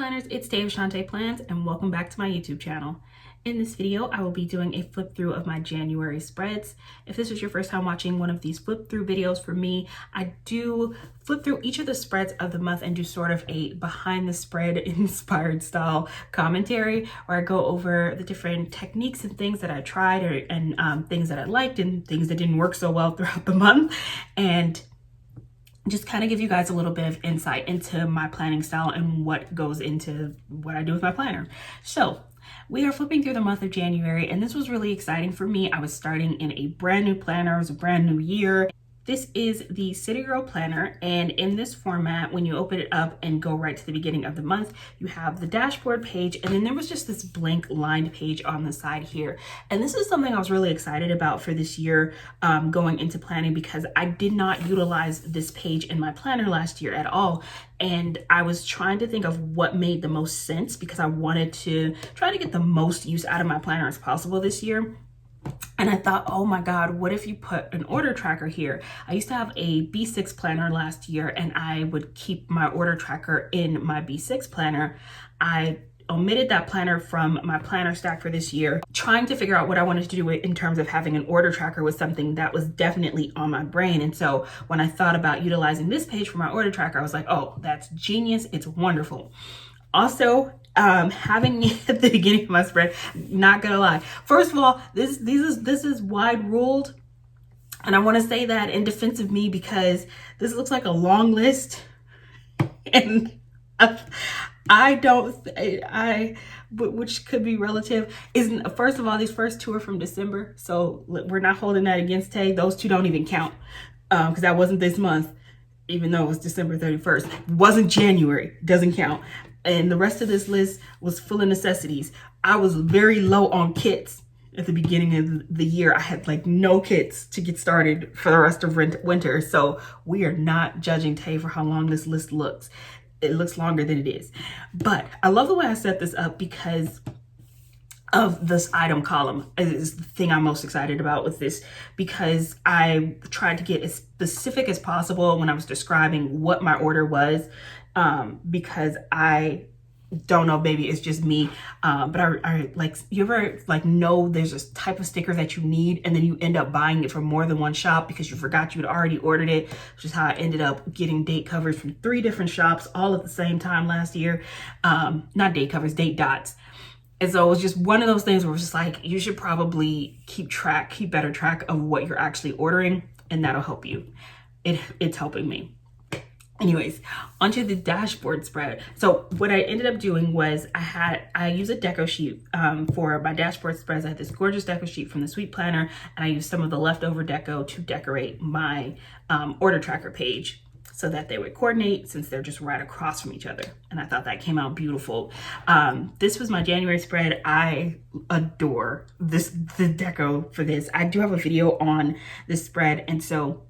planners, it's Dave Shante Plans and welcome back to my YouTube channel. In this video, I will be doing a flip through of my January spreads. If this is your first time watching one of these flip through videos for me, I do flip through each of the spreads of the month and do sort of a behind the spread inspired style commentary where I go over the different techniques and things that I tried and things that I liked and things that didn't work so well throughout the month, and just kind of give you guys a little bit of insight into my planning style and what goes into what I do with my planner. So we are flipping through the month of January, and this was really exciting for me. I was starting in a brand new planner. It was a brand new year. This is the City Girl Planner, and in this format, when you open it up and go right to the beginning of the month, you have the dashboard page, and then there was just this blank lined page on the side here. And this is something I was really excited about for this year, going into planning, because I did not utilize this page in my planner last year at all. And I was trying to think of what made the most sense because I wanted to try to get the most use out of my planner as possible this year. And I thought, oh my God, what if you put an order tracker here? I used to have a B6 planner last year, and I would keep my order tracker in my B6 planner. I omitted that planner from my planner stack for this year, trying to figure out what I wanted to do in terms of having an order tracker was something that was definitely on my brain. And so when I thought about utilizing this page for my order tracker, I was like, oh, that's genius. It's wonderful. Also, having at the beginning of my spread, not gonna lie. First of all, this is wide ruled, and I want to say that in defense of me because this looks like a long list, and which could be relative. Isn't first of all, these first two are from December, so we're not holding that against Tay. Those two don't even count because that wasn't this month, even though it was December 31st. It wasn't January, doesn't count. And the rest of this list was full of necessities. I was very low on kits at the beginning of the year. I had like no kits to get started for the rest of winter. So we are not judging Tay for how long this list looks. It looks longer than it is. But I love the way I set this up because of this item column is the thing I'm most excited about with this, because I tried to get as specific as possible when I was describing what my order was, because I don't know, maybe it's just me, but I like, you ever like know there's a type of sticker that you need and then you end up buying it from more than one shop because you forgot you'd already ordered it, which is how I ended up getting date covers from 3 different shops all at the same time last year. Not date covers, date dots. And so it was just one of those things where it's just like, you should probably keep better track of what you're actually ordering, and that'll help you. It's helping me. Anyways, onto the dashboard spread. So what I ended up doing was I use a deco sheet for my dashboard spreads. I had this gorgeous deco sheet from the Sweet Planner, and I used some of the leftover deco to decorate my order tracker page so that they would coordinate since they're just right across from each other. And I thought that came out beautiful. This was my January spread. I adore the deco for this. I do have a video on this spread, and so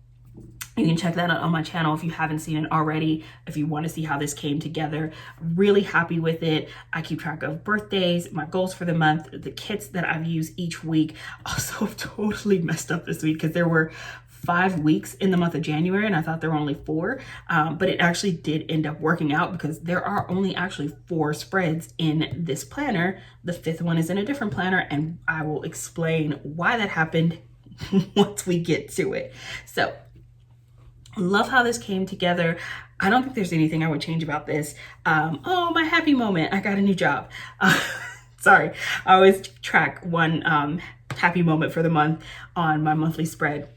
you can check that out on my channel if you haven't seen it already, if you want to see how this came together. Really happy with it. I keep track of birthdays, my goals for the month, the kits that I've used each week. Also totally messed up this week because there were 5 weeks in the month of January and I thought there were only 4, but it actually did end up working out because there are only actually 4 spreads in this planner. The 5th one is in a different planner, and I will explain why that happened once we get to it. So love how this came together. I don't think there's anything I would change about this. Oh, my happy moment. I got a new job. Sorry. I always track one happy moment for the month on my monthly spread.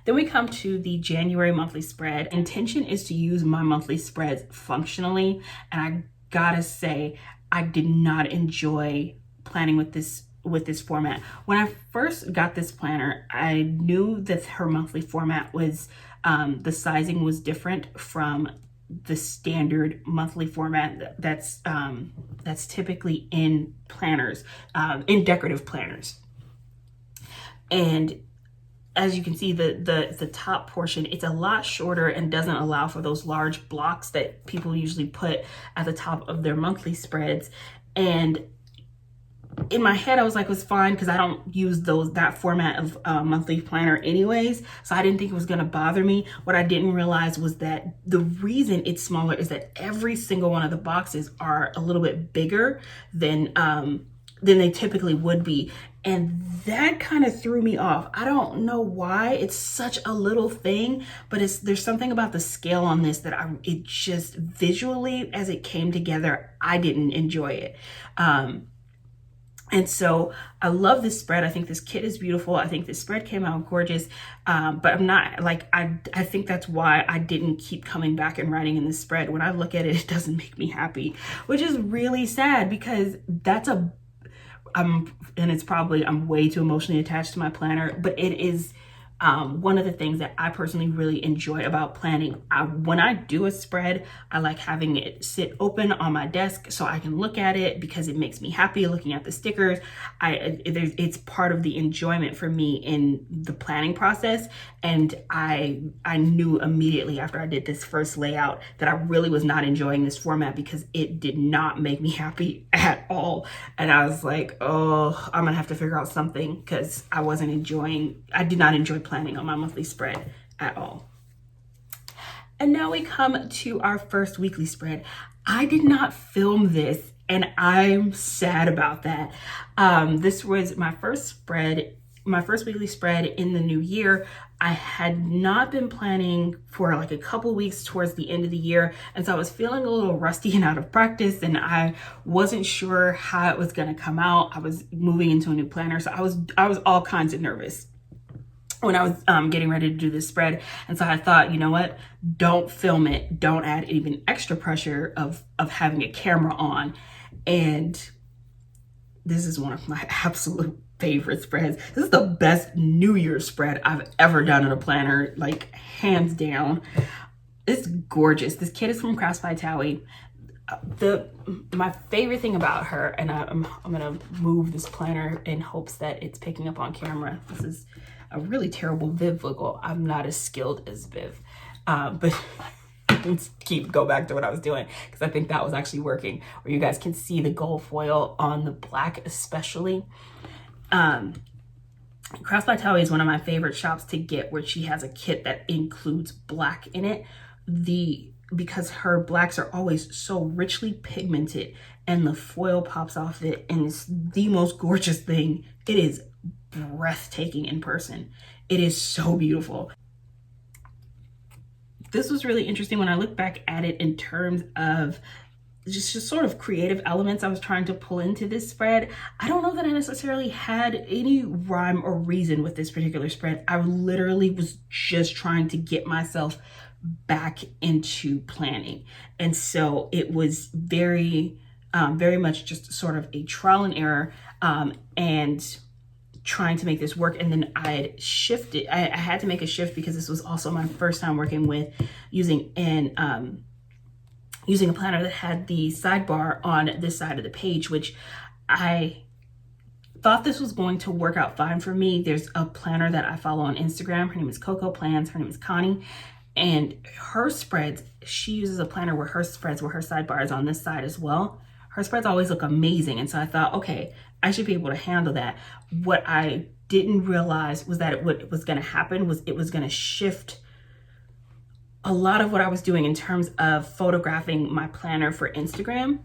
Then we come to the January monthly spread. Intention is to use my monthly spreads functionally. And I gotta say, I did not enjoy planning with this format. When I first got this planner, I knew that her monthly format was the sizing was different from the standard monthly format that's typically in planners, in decorative planners. And as you can see, the top portion, it's a lot shorter and doesn't allow for those large blocks that people usually put at the top of their monthly spreads. And in my head, I was like, it was fine because I don't use that format of monthly planner anyways. So I didn't think it was going to bother me. What I didn't realize was that the reason it's smaller is that every single one of the boxes are a little bit bigger than they typically would be. And that kind of threw me off. I don't know why. It's such a little thing, but there's something about the scale on this that it just visually, as it came together, I didn't enjoy it. And so I love this spread. I think this kit is beautiful. I think this spread came out gorgeous. But I'm not like, I think that's why I didn't keep coming back and writing in this spread. When I look at it, it doesn't make me happy, which is really sad because and it's probably, I'm way too emotionally attached to my planner, but it is one of the things that I personally really enjoy about planning. When I do a spread, I like having it sit open on my desk so I can look at it because it makes me happy looking at the stickers. It's part of the enjoyment for me in the planning process. And I knew immediately after I did this first layout that I really was not enjoying this format because it did not make me happy at all. And I was like, oh, I'm gonna have to figure out something because I did not enjoy planning on my monthly spread at all. And now we come to our first weekly spread. I did not film this and I'm sad about that. This was my first weekly spread in the new year. I had not been planning for like a couple weeks towards the end of the year. And so I was feeling a little rusty and out of practice and I wasn't sure how it was gonna come out. I was moving into a new planner. So I was all kinds of nervous when I was getting ready to do this spread. And so I thought, you know what, don't film it. Don't add even extra pressure of having a camera on. And this is one of my absolute favorite spreads. This is the best New Year's spread I've ever done in a planner, like hands down. It's gorgeous. This kit is from Crafts by Towie. My favorite thing about her, and I'm gonna move this planner in hopes that it's picking up on camera. This is a really terrible Viv wiggle. I'm not as skilled as Viv, but let's go back to what I was doing because I think that was actually working, where you guys can see the gold foil on the black especially. Crafts by Towie is one of my favorite shops to get, where she has a kit that includes black in it. Because her blacks are always so richly pigmented and the foil pops off it and it's the most gorgeous thing. It is breathtaking in person. It is so beautiful. This was really interesting when I look back at it in terms of just sort of creative elements I was trying to pull into this spread. I don't know that I necessarily had any rhyme or reason with this particular spread. I literally was just trying to get myself back into planning. And so it was very much just sort of a trial and error and trying to make this work. And then I had shifted. I had to make a shift because this was also my first time working with using a planner that had the sidebar on this side of the page, which I thought this was going to work out fine for me. There's a planner that I follow on Instagram. Her name is Coco Plans. Her name is Connie. And her spreads, she uses a planner where her sidebar is on this side as well. Her spreads always look amazing. And so I thought, okay, I should be able to handle that. What I didn't realize was that what was going to happen was it was going to shift a lot of what I was doing in terms of photographing my planner for Instagram.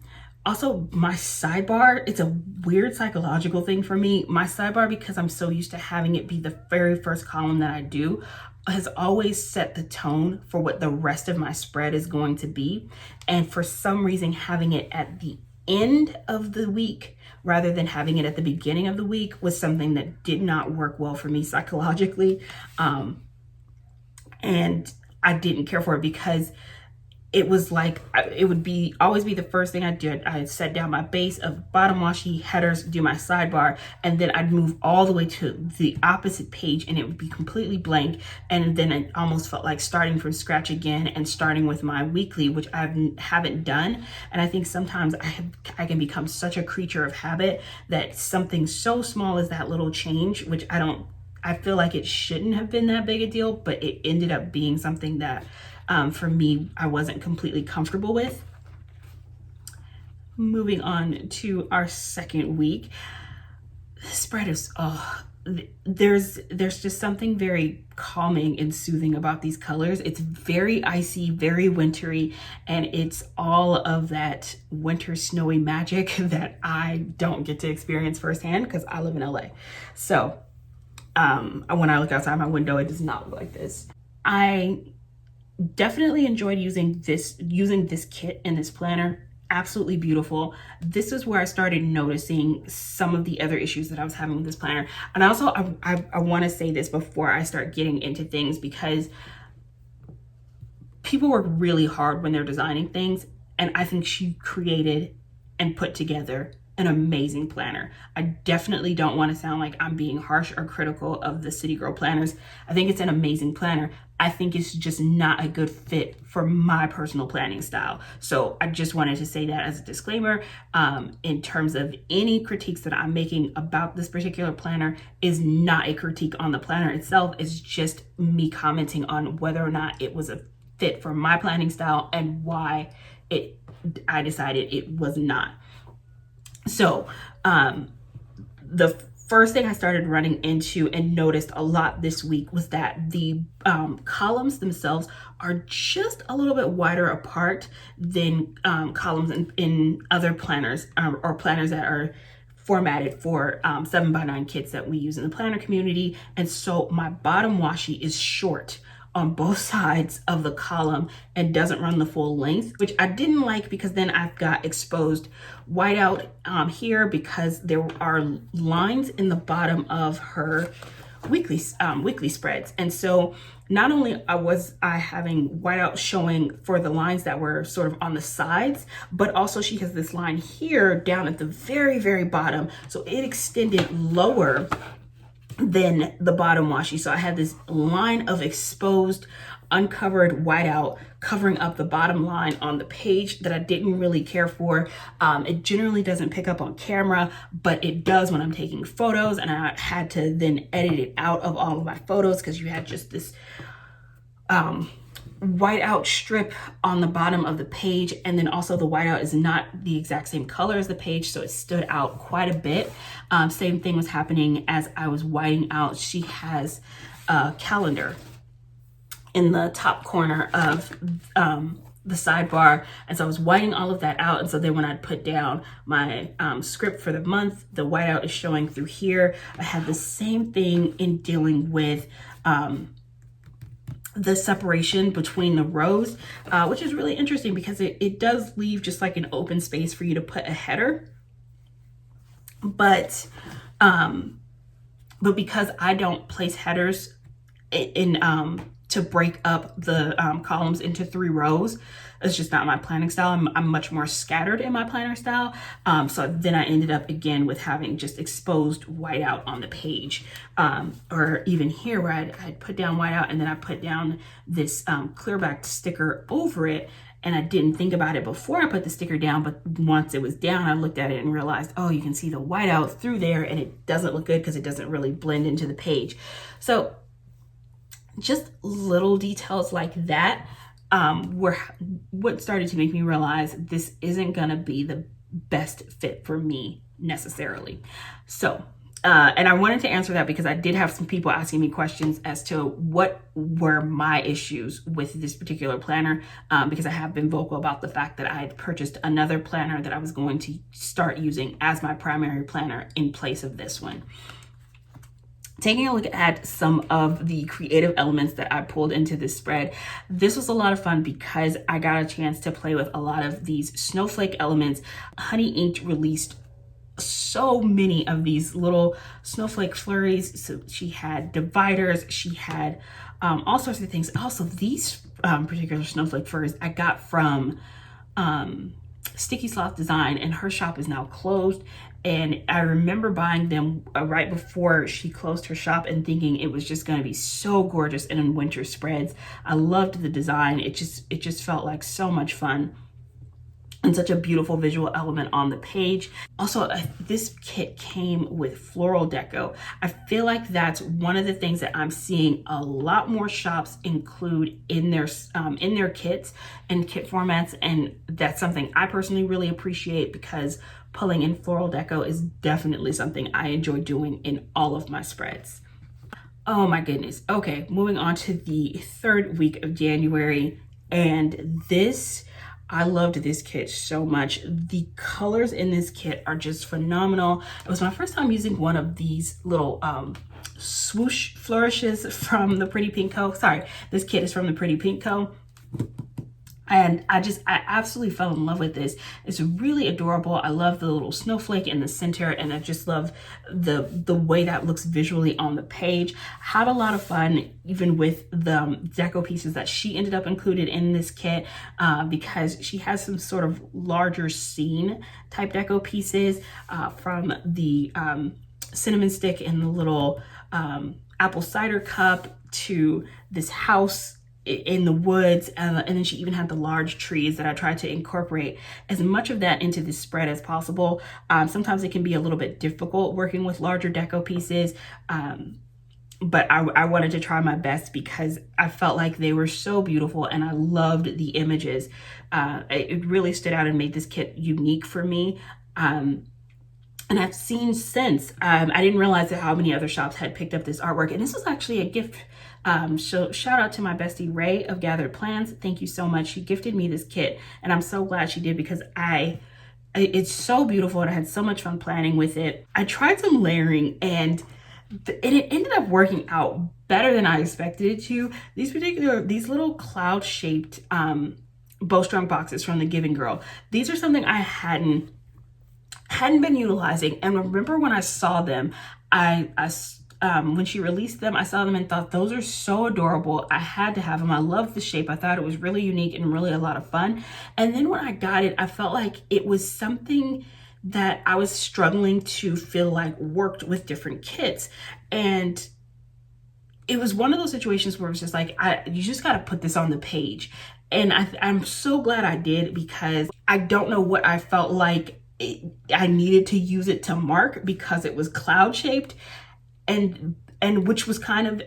Also, my sidebar, it's a weird psychological thing for me. My sidebar, because I'm so used to having it be the very first column that I do, has always set the tone for what the rest of my spread is going to be. And for some reason, having it at the end of the week rather than having it at the beginning of the week was something that did not work well for me psychologically. And I didn't care for it because it was like, it would always be the first thing I did. I set down my base of bottom washi, headers, do my sidebar, and then I'd move all the way to the opposite page and it would be completely blank. And then it almost felt like starting from scratch again and starting with my weekly, which I haven't done. And I think sometimes I can become such a creature of habit that something so small as that little change, which I feel like it shouldn't have been that big a deal, but it ended up being something that for me, I wasn't completely comfortable with. Moving on to our second week. this spread is, there's just something very calming and soothing about these colors. It's very icy, very wintry, and it's all of that winter snowy magic that I don't get to experience firsthand because I live in LA. So when I look outside my window, it does not look like this. I definitely enjoyed using this kit in this planner. Absolutely beautiful. This is where I started noticing some of the other issues that I was having with this planner. And also, I want to say this before I start getting into things, because people work really hard when they're designing things, and I think she created and put together an amazing planner. I definitely don't want to sound like I'm being harsh or critical of the City Girl planners. I think it's an amazing planner. I think it's just not a good fit for my personal planning style. So I just wanted to say that as a disclaimer. In terms of any critiques that I'm making about this particular planner is not a critique on the planner itself. It's just me commenting on whether or not it was a fit for my planning style and why I decided it was not. So the first thing I started running into and noticed a lot this week was that the columns themselves are just a little bit wider apart than columns in other planners or planners that are formatted for 7x9 kits that we use in the planner community. And so my bottom washi is short on both sides of the column and doesn't run the full length, which I didn't like, because then I've got exposed whiteout here because there are lines in the bottom of her weekly spreads. And so not only was I having whiteout showing for the lines that were sort of on the sides, but also she has this line here down at the very, very bottom. So it extended lower than the bottom washi. So I had this line of exposed, uncovered whiteout covering up the bottom line on the page that I didn't really care for. It generally doesn't pick up on camera, but it does when I'm taking photos, and I had to then edit it out of all of my photos because you had just this whiteout strip on the bottom of the page, and then also the whiteout is not the exact same color as the page, so it stood out quite a bit. Same thing was happening as I was whiting out. She has a calendar in the top corner of the sidebar, and so I was whiting all of that out. And so then when I'd put down my script for the month, the whiteout is showing through here. I had the same thing in dealing with the separation between the rows, which is really interesting because it does leave just like an open space for you to put a header. But because I don't place headers in to break up the columns into 3 rows, it's just not my planning style. I'm much more scattered in my planner style. So then I ended up again with having just exposed whiteout on the page, or even here where I'd put down whiteout and then I put down this clear back sticker over it. And I didn't think about it before I put the sticker down, but once it was down, I looked at it and realized, oh, you can see the whiteout through there, and it doesn't look good because it doesn't really blend into the page. So just little details like that were what started to make me realize this isn't gonna be the best fit for me necessarily. So and I wanted to answer that because I did have some people asking me questions as to what were my issues with this particular planner, because I have been vocal about the fact that I had purchased another planner that I was going to start using as my primary planner in place of this one. Taking a look at some of the creative elements that I pulled into this spread, this was a lot of fun because I got a chance to play with a lot of these snowflake elements. Honey Inked released so many of these little snowflake flurries. So she had dividers, she had all sorts of things. Also, these particular snowflake furs I got from Sticky Sloth Design, and her shop is now closed. And I remember buying them right before she closed her shop and thinking it was just going to be so gorgeous and in winter spreads. I loved the design. It just felt like so much fun and such a beautiful visual element on the page. Also, this kit came with floral deco. I feel like that's one of the things that I'm seeing a lot more shops include in their kits and kit formats, and that's something I personally really appreciate because pulling in floral deco is definitely something I enjoy doing in all of my spreads. Oh my goodness. Okay, moving on to the third week of January. And this, I loved this kit so much. The colors in this kit are just phenomenal. It was my first time using one of these little swoosh flourishes from the Pretty Pink Co. Sorry, this kit is from the Pretty Pink Co. And I absolutely fell in love with this. It's really adorable. I love the little snowflake in the center, and I just love the way that looks visually on the page. Had a lot of fun even with the deco pieces that she ended up included in this kit, because she has some sort of larger scene type deco pieces, from the cinnamon stick and the little apple cider cup to this house in the woods, and then she even had the large trees that I tried to incorporate as much of that into this spread as possible. Sometimes it can be a little bit difficult working with larger deco pieces, but I wanted to try my best because I felt like they were so beautiful and I loved the images. It really stood out and made this kit unique for me. And I've seen since, I didn't realize that how many other shops had picked up this artwork, and this was actually a gift. So shout out to my bestie Ray of Gathered Plans. Thank you so much. She gifted me this kit, and I'm so glad she did because it's so beautiful and I had so much fun planning with it. I tried some layering and it ended up working out better than I expected it to. These little cloud shaped bowstrung boxes from the Giving Girl. These are something I hadn't been utilizing, and remember when I saw them, when she released them, I saw them and thought those are so adorable. I had to have them. I love the shape. I thought it was really unique and really a lot of fun. And then when I got it, I felt like it was something that I was struggling to feel like worked with different kits. And it was one of those situations where it was just like, you just got to put this on the page. And I'm so glad I did, because I don't know what I felt like I needed to use it to mark, because it was cloud shaped, and which was kind of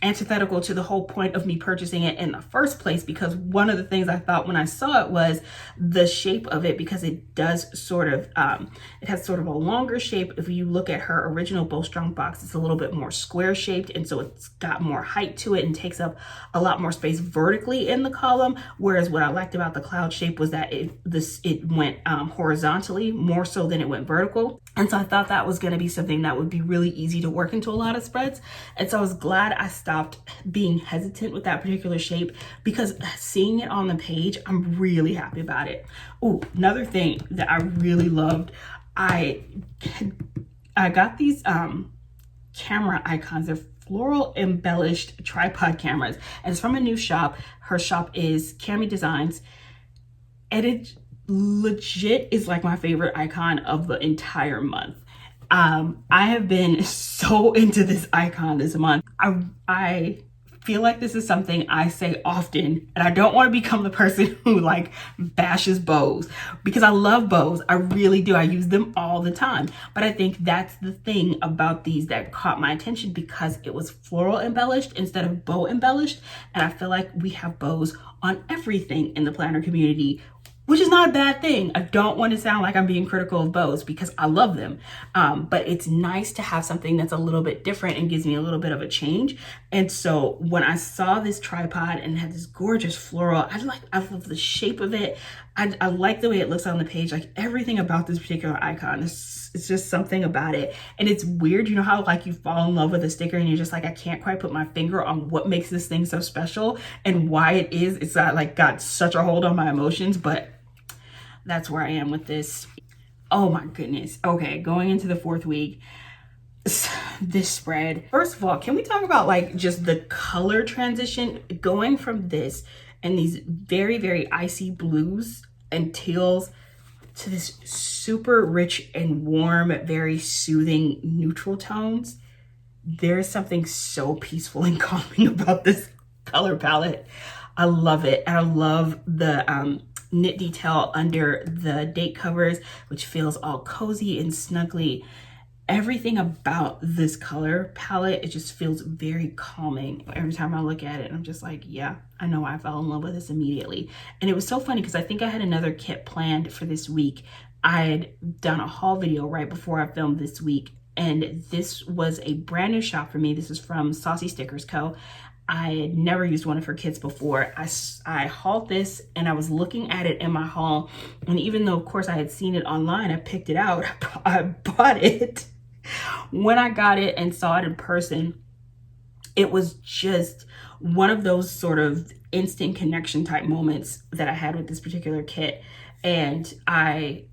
antithetical to the whole point of me purchasing it in the first place, because one of the things I thought when I saw it was the shape of it, because it does sort of, it has sort of a longer shape. If you look at her original bowstrung box, it's a little bit more square shaped, and so it's got more height to it and takes up a lot more space vertically in the column. Whereas what I liked about the cloud shape was that it went horizontally more so than it went vertical. And so I thought that was going to be something that would be really easy to work into a lot of spreads. And so I was glad I stopped being hesitant with that particular shape, because seeing it on the page, I'm really happy about it. Oh, another thing that I really loved, I got these camera icons. They're floral embellished tripod cameras, and it's from a new shop. Her shop is Cami Designs, and it legit is like my favorite icon of the entire month. I have been so into this icon this month. I feel like this is something I say often, and I don't want to become the person who like bashes bows, because I love bows. I really do. I use them all the time. But I think that's the thing about these that caught my attention, because it was floral embellished instead of bow embellished. And I feel like we have bows on everything in the planner community, which is not a bad thing. I don't want to sound like I'm being critical of bows, because I love them. But it's nice to have something that's a little bit different and gives me a little bit of a change. And so when I saw this tripod and had this gorgeous floral, I love the shape of it. I like the way it looks on the page. Like everything about this particular icon, it's just something about it. And it's weird, you know how like you fall in love with a sticker and you're just like, I can't quite put my finger on what makes this thing so special and why it is. It's not like got such a hold on my emotions, but that's where I am with this. Oh my goodness. Okay, going into the fourth week, this spread. First of all, can we talk about like just the color transition going from this and these very, very icy blues and teals to this super rich and warm, very soothing neutral tones. There's something so peaceful and calming about this color palette. I love it. And I love the knit detail under the date covers, which feels all cozy and snuggly. Everything about this color palette, it just feels very calming. Every time I look at it, I'm just like, yeah, I know I fell in love with this immediately. And it was so funny because I think I had another kit planned for this week, I had done a haul video right before I filmed this week, and this was a brand new shop for me. This is from Saucy Stickers Co. I had never used one of her kits before. I hauled this and I was looking at it in my haul, and even though of course I had seen it online, I picked it out. I bought it. When I got it and saw it in person, it was just one of those sort of instant connection type moments that I had with this particular kit, and I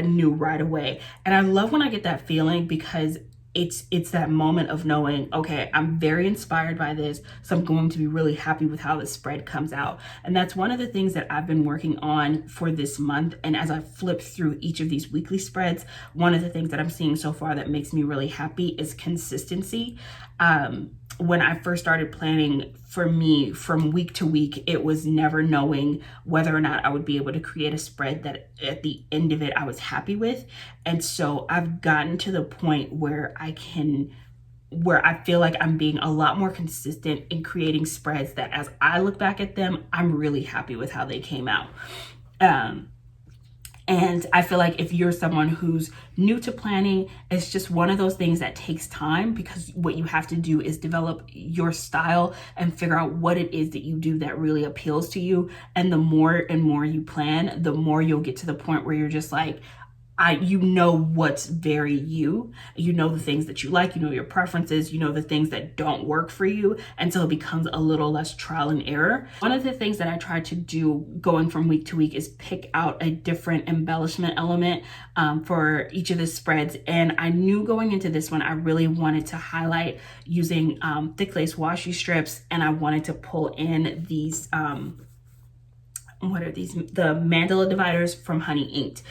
knew right away. And I love when I get that feeling, because it's that moment of knowing, okay, I'm very inspired by this, so I'm going to be really happy with how the spread comes out. And that's one of the things that I've been working on for this month. And as I flip through each of these weekly spreads, one of the things that I'm seeing so far that makes me really happy is consistency. When I first started planning, for me, from week to week, it was never knowing whether or not I would be able to create a spread that at the end of it I was happy with. And so I've gotten to the point where I feel like I'm being a lot more consistent in creating spreads that as I look back at them, I'm really happy with how they came out. And I feel like if you're someone who's new to planning, it's just one of those things that takes time, because what you have to do is develop your style and figure out what it is that you do that really appeals to you. And the more and more you plan, the more you'll get to the point where you're just like, you know what's very you. You know the things that you like, you know your preferences, you know the things that don't work for you, and so it becomes a little less trial and error. One of the things that I try to do going from week to week is pick out a different embellishment element for each of the spreads. And I knew going into this one, I really wanted to highlight using thick lace washi strips, and I wanted to pull in these what are these? The Mandala Dividers from Honey Inked.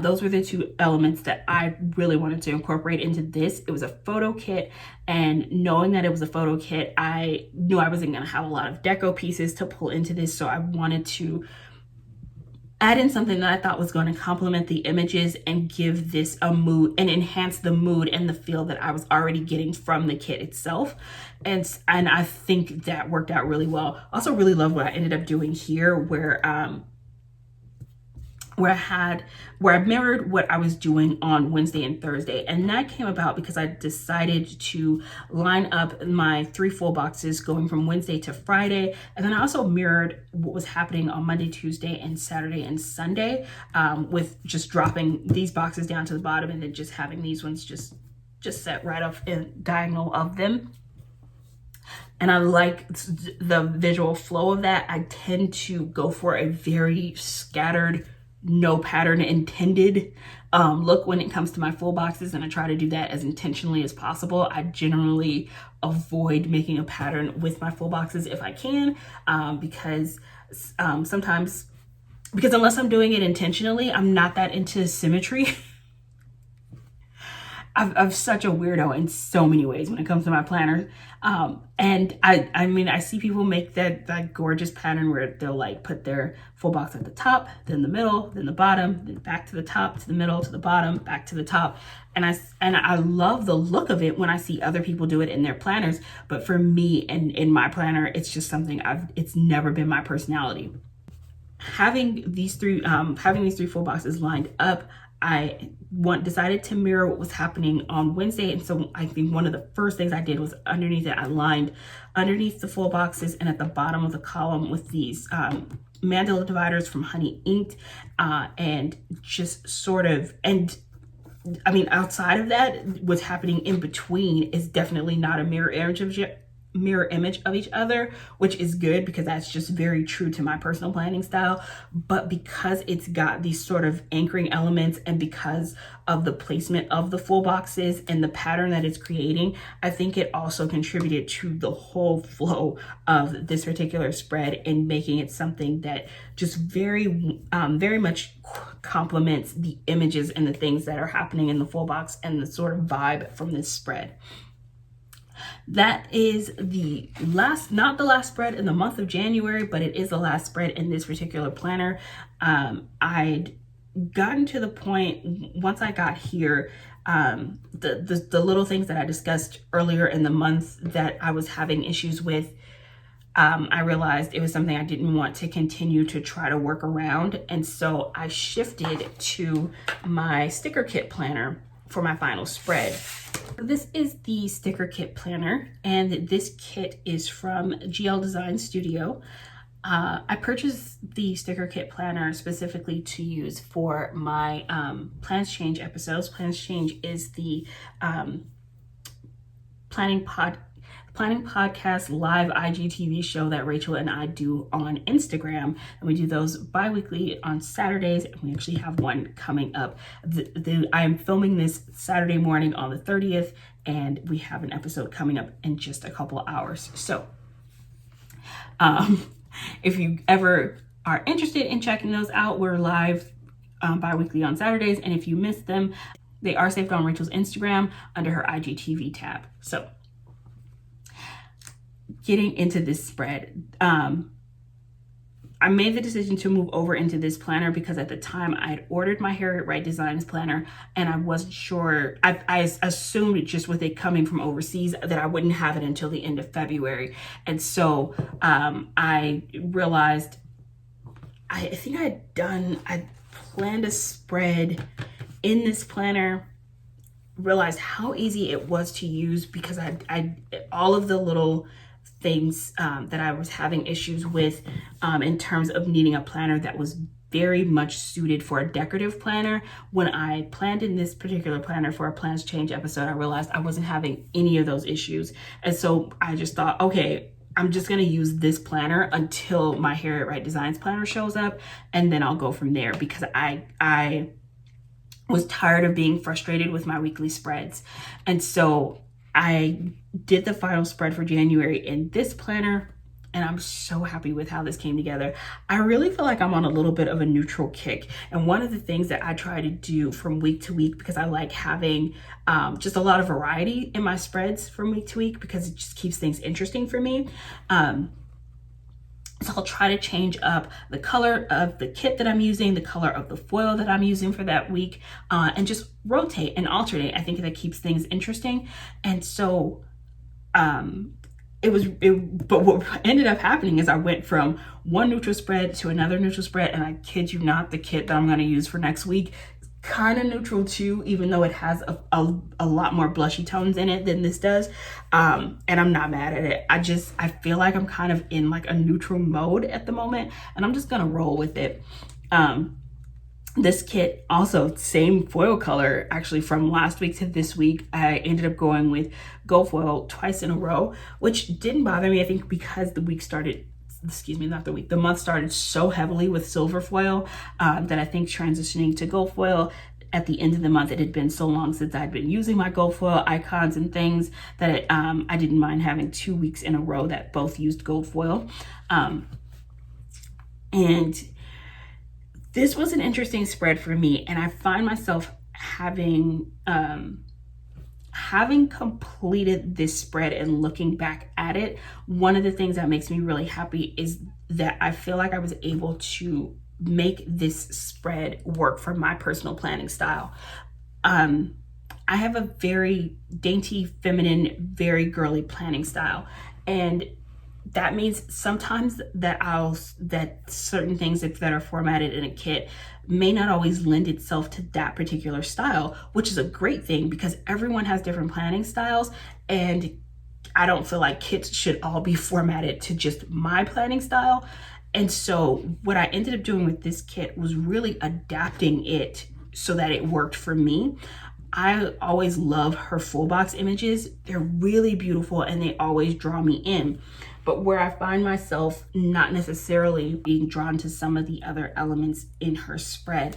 Those were the two elements that I really wanted to incorporate into this. It was a photo kit, and knowing that it was a photo kit, I knew I wasn't going to have a lot of deco pieces to pull into this, so I wanted to add in something that I thought was going to complement the images and give this a mood and enhance the mood and the feel that I was already getting from the kit itself. And I think that worked out really well. Also really love what I ended up doing here, where I mirrored what I was doing on Wednesday and Thursday. And that came about because I decided to line up my 3 full boxes going from Wednesday to Friday. And then I also mirrored what was happening on Monday, Tuesday, and Saturday and Sunday, with just dropping these boxes down to the bottom and then just having these ones just set right off in diagonal of them. And I like the visual flow of that. I tend to go for a very scattered, no pattern intended look when it comes to my full boxes, and I try to do that as intentionally as possible. I generally avoid making a pattern with my full boxes if I can, because sometimes, because unless I'm doing it intentionally, I'm not that into symmetry. I'm such a weirdo in so many ways when it comes to my planners. And I mean, I see people make that gorgeous pattern where they'll like put their full box at the top, then the middle, then the bottom, then back to the top, to the middle, to the bottom, back to the top. And I love the look of it when I see other people do it in their planners. But for me and in my planner, it's just something it's never been my personality. Having these three full boxes lined up, I decided to mirror what was happening on Wednesday. And so I think one of the first things I did was underneath it, I lined underneath the full boxes and at the bottom of the column with these Mandala Dividers from Honey Inked, and just sort of, and I mean, outside of that, what's happening in between is definitely not a mirror image of each other, which is good because that's just very true to my personal planning style. But because it's got these sort of anchoring elements, and because of the placement of the full boxes and the pattern that it's creating, I think it also contributed to the whole flow of this particular spread and making it something that just very much complements the images and the things that are happening in the full box and the sort of vibe from this spread. That is the last, not the last spread in the month of January, but it is the last spread in this particular planner. I'd gotten to the point once I got here, the little things that I discussed earlier in the month that I was having issues with, I realized it was something I didn't want to continue to try to work around. And so I shifted to my sticker kit planner for my final spread. This is the sticker kit planner, and this kit is from GL Design Studio. I purchased the sticker kit planner specifically to use for my Plans Change episodes. Plans Change is the planning podcast live IGTV show that Rachel and I do on Instagram, and we do those bi-weekly on Saturdays, and we actually have one coming up. I am filming this Saturday morning on the 30th, and we have an episode coming up in just a couple of hours. So if you ever are interested in checking those out, we're live bi-weekly on Saturdays, and if you miss them, they are saved on Rachel's Instagram under her IGTV tab. So getting into this spread, I made the decision to move over into this planner because at the time I had ordered my Harriet Wright Designs planner, and I wasn't sure. I assumed just with it coming from overseas that I wouldn't have it until the end of February. And so I realized I think I planned a spread in this planner, realized how easy it was to use because I all of the little things that I was having issues with in terms of needing a planner that was very much suited for a decorative planner. When I planned in this particular planner for a Plans Change episode, I realized I wasn't having any of those issues. And so I just thought, okay, I'm just going to use this planner until my Harriet Wright Designs planner shows up, and then I'll go from there, because I was tired of being frustrated with my weekly spreads. And so I did the final spread for January in this planner, and I'm so happy with how this came together. I really feel like I'm on a little bit of a neutral kick. And one of the things that I try to do from week to week, because I like having just a lot of variety in my spreads from week to week, because it just keeps things interesting for me. So I'll try to change up the color of the kit that I'm using, the color of the foil that I'm using for that week, and just rotate and alternate. I think that keeps things interesting. And so but what ended up happening is I went from one neutral spread to another neutral spread, and I kid you not, the kit that I'm going to use for next week, kind of neutral too, even though it has a lot more blushy tones in it than this does. And I'm not mad at it. I feel like I'm kind of in like a neutral mode at the moment, and I'm just gonna roll with it. This kit also, same foil color actually from last week to this week. I ended up going with gold foil twice in a row, which didn't bother me, I think, because the month started so heavily with silver foil that I think transitioning to gold foil at the end of the month, it had been so long since I'd been using my gold foil icons and things that I didn't mind having 2 weeks in a row that both used gold foil. And this was an interesting spread for me, and I find myself having completed this spread and looking back at it, one of the things that makes me really happy is that I feel like I was able to make this spread work for my personal planning style. I have a very dainty, feminine, very girly planning style, and that means sometimes that certain things that are formatted in a kit may not always lend itself to that particular style, which is a great thing because everyone has different planning styles, and I don't feel like kits should all be formatted to just my planning style. And so what I ended up doing with this kit was really adapting it so that it worked for me. I always love her full box images. They're really beautiful and they always draw me in. But where I find myself not necessarily being drawn to some of the other elements in her spread.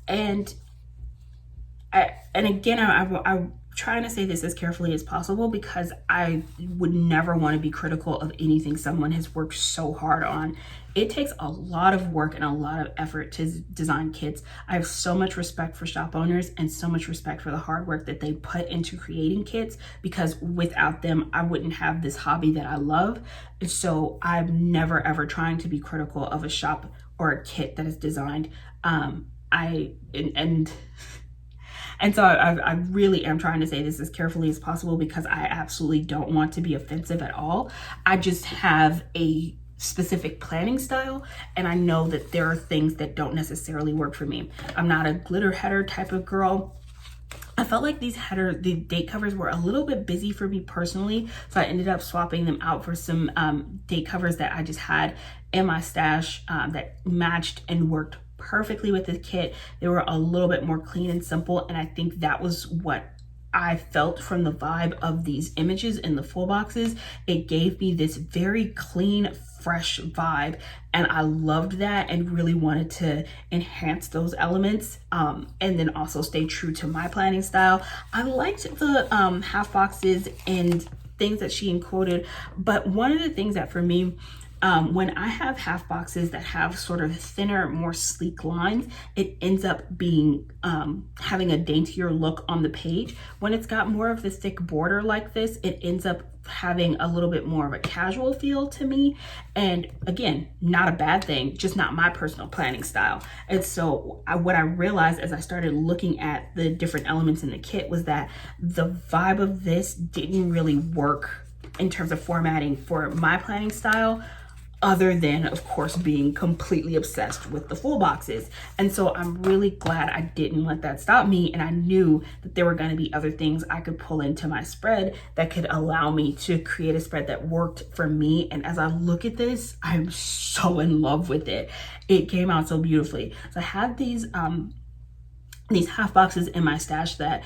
And again, I'm trying to say this as carefully as possible because I would never want to be critical of anything someone has worked so hard on. It takes a lot of work and a lot of effort to design kits. I have so much respect for shop owners and so much respect for the hard work that they put into creating kits, because without them, I wouldn't have this hobby that I love. And so I'm never ever trying to be critical of a shop or a kit that is designed. And so I really am trying to say this as carefully as possible because I absolutely don't want to be offensive at all. I just have a specific planning style, and I know that there are things that don't necessarily work for me. I'm not a glitter header type of girl. I felt like the date covers were a little bit busy for me personally, so I ended up swapping them out for some date covers that I just had in my stash that matched and worked perfectly with the kit. They were a little bit more clean and simple, and I think that was what I felt from the vibe of these images in the full boxes. It gave me this very clean, fresh vibe, and I loved that and really wanted to enhance those elements and then also stay true to my planning style. I liked the half boxes and things that she included, but one of the things that for me, when I have half boxes that have sort of thinner, more sleek lines, it ends up being having a daintier look on the page. When it's got more of the thick border like this, it ends up having a little bit more of a casual feel to me. And again, not a bad thing, just not my personal planning style. And so what I realized as I started looking at the different elements in the kit was that the vibe of this didn't really work in terms of formatting for my planning style, other than, of course, being completely obsessed with the full boxes. And so I'm really glad I didn't let that stop me, and I knew that there were going to be other things I could pull into my spread that could allow me to create a spread that worked for me. And as I look at this, I'm so in love with it. It came out so beautifully. So I have these half boxes in my stash that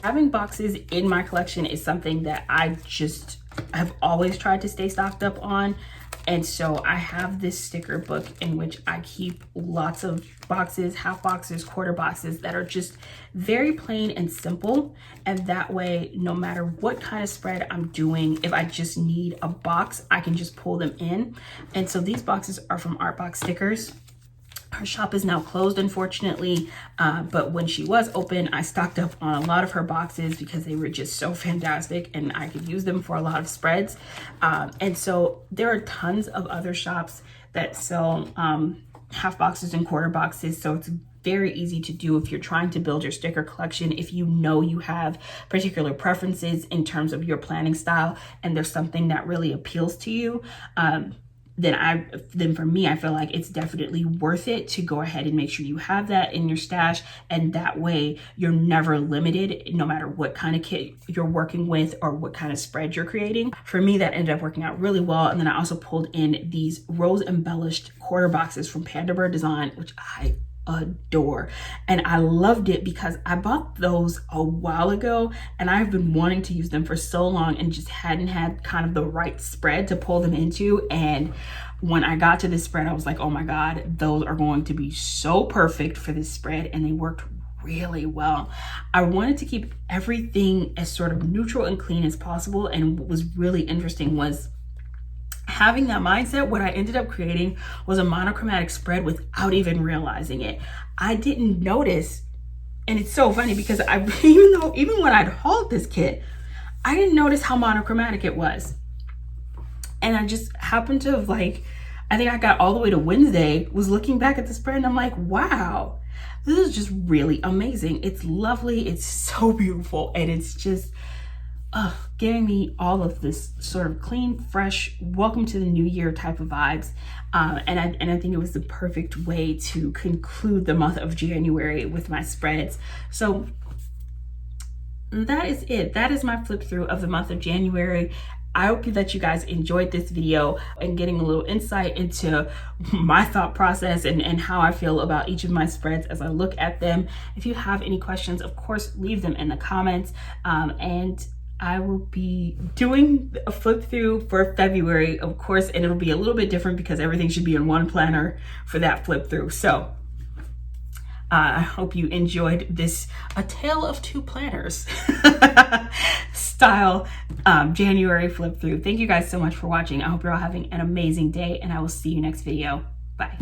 having boxes in my collection is something that I've always tried to stay stocked up on. And so I have this sticker book in which I keep lots of boxes, half boxes, quarter boxes that are just very plain and simple. And that way, no matter what kind of spread I'm doing, if I just need a box, I can just pull them in. And so these boxes are from Artbox Stickers. Her shop is now closed, unfortunately, but when she was open, I stocked up on a lot of her boxes because they were just so fantastic and I could use them for a lot of spreads. And so there are tons of other shops that sell half boxes and quarter boxes, so it's very easy to do if you're trying to build your sticker collection. If you know you have particular preferences in terms of your planning style and there's something that really appeals to you, then for me, I feel like it's definitely worth it to go ahead and make sure you have that in your stash. And that way you're never limited, no matter what kind of kit you're working with or what kind of spread you're creating. For me, that ended up working out really well. And then I also pulled in these rose embellished quarter boxes from Panda Bird Design, which I adore, and I loved it because I bought those a while ago and I've been wanting to use them for so long and just hadn't had kind of the right spread to pull them into. And when I got to this spread, I was like, oh my god, those are going to be so perfect for this spread, and they worked really well. I wanted to keep everything as sort of neutral and clean as possible, and what was really interesting was having that mindset. What I ended up creating was a monochromatic spread without even realizing it. I didn't notice, and it's so funny because even when I'd hauled this kit, I didn't notice how monochromatic it was. And I just happened to have I think I got all the way to Wednesday, was looking back at the spread and I'm like, wow, this is just really amazing. It's lovely, it's so beautiful, and it's just giving me all of this sort of clean, fresh, welcome to the new year type of vibes. And I think it was the perfect way to conclude the month of January with my spreads. So that is it. That is my flip through of the month of January. I hope that you guys enjoyed this video and getting a little insight into my thought process and how I feel about each of my spreads as I look at them. If you have any questions, of course, leave them in the comments. And I will be doing a flip through for February, of course, and it'll be a little bit different because everything should be in one planner for that flip through. So I hope you enjoyed this, a tale of two planners style January flip through. Thank you guys so much for watching. I hope you're all having an amazing day, and I will see you next video. Bye.